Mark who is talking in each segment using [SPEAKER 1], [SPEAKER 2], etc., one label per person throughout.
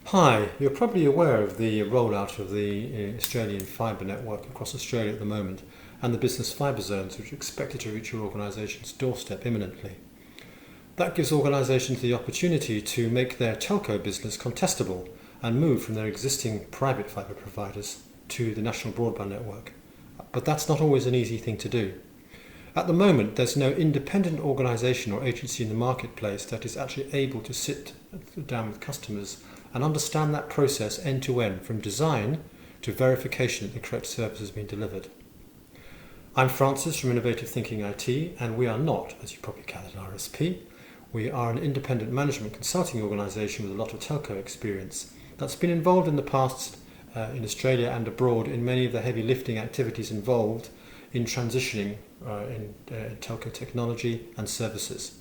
[SPEAKER 1] Hi, you're probably aware of the rollout of the Australian fibre network across Australia at the moment and the business fibre zones which are expected to reach your organisation's doorstep imminently. That gives organisations the opportunity to make their telco business contestable and move from their existing private fibre providers to the national broadband network. But that's not always an easy thing to do. At the moment, there's no independent organisation or agency in the marketplace that is actually able to sit down with customers and understand that process end to end, from design to verification that the correct service has been delivered. I'm Francis from Innovative Thinking IT, and we are not, as you probably gathered, an RSP. We are an independent management consulting organisation with a lot of telco experience that's been involved in the past in Australia and abroad in many of the heavy lifting activities involved in transitioning in telco technology and services.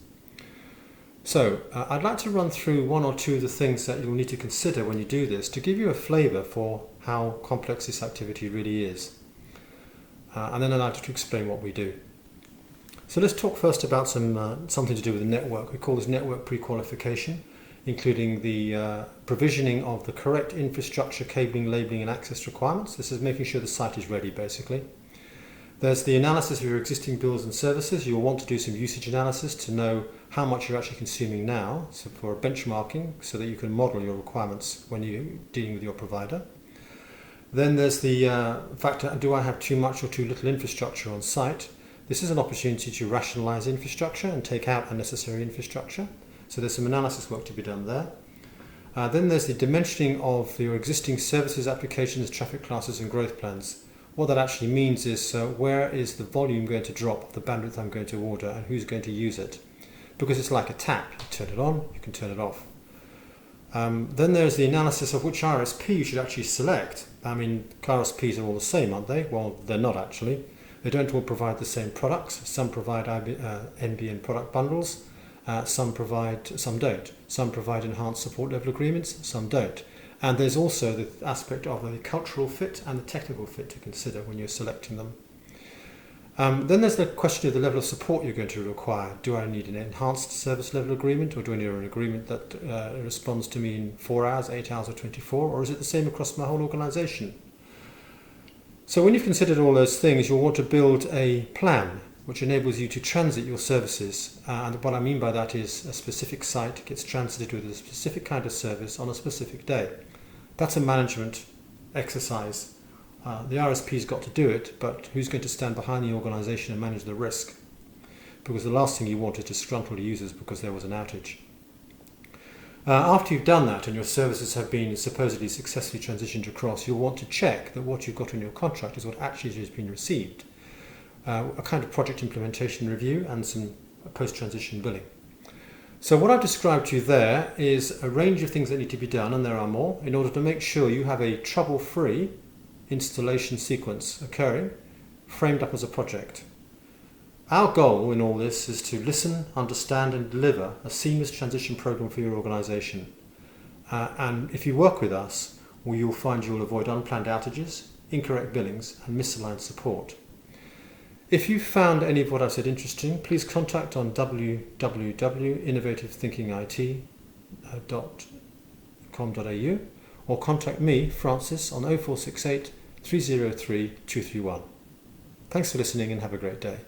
[SPEAKER 1] So I'd like to run through one or two of the things that you'll need to consider when you do this to give you a flavour for how complex this activity really is. And then I'd like to explain what we do. So let's talk first about something to do with the network. We call this network pre-qualification, including the provisioning of the correct infrastructure, cabling, labelling and access requirements. This is making sure the site is ready, basically. There's the analysis of your existing bills and services. You'll want to do some usage analysis to know how much you're actually consuming now, so for benchmarking, so that you can model your requirements when you're dealing with your provider. Then there's the factor, do I have too much or too little infrastructure on site? This is an opportunity to rationalise infrastructure and take out unnecessary infrastructure. So there's some analysis work to be done there. Then there's the dimensioning of your existing services, applications, traffic classes and growth plans. What that actually means is where is the volume going to drop of the bandwidth I'm going to order and who's going to use it. Because it's like a tap, you turn it on, you can turn it off. Then there's the analysis of which RSP you should actually select. I mean, RSPs are all the same, aren't they? Well, they're not actually. They don't all provide the same products. Some provide NBN product bundles, some don't. Some provide enhanced support level agreements, some don't. And there's also the aspect of the cultural fit and the technical fit to consider when you're selecting them. Then there's the question of the level of support you're going to require. Do I need an enhanced service level agreement, or do I need an agreement that responds to me in 4 hours, 8 hours or 24, or is it the same across my whole organisation? So when you've considered all those things, you'll want to build a plan which enables you to transit your services. And what I mean by that is a specific site gets transited with a specific kind of service on a specific day. That's a management exercise. The RSP's got to do it, but who's going to stand behind the organisation and manage the risk? Because the last thing you want is disgruntled users because there was an outage. After you've done that and your services have been supposedly successfully transitioned across, you'll want to check that what you've got in your contract is what actually has been received. A kind of project implementation review and some post-transition billing. So what I've described to you there is a range of things that need to be done, and there are more, in order to make sure you have a trouble-free installation sequence occurring, framed up as a project. Our goal in all this is to listen, understand and deliver a seamless transition program for your organisation. And if you work with us, you'll find you'll avoid unplanned outages, incorrect billings and misaligned support. If you found any of what I've said interesting, please contact on www.innovativethinkingit.com.au or contact me, Francis, on 0468 303 231. Thanks for listening and have a great day.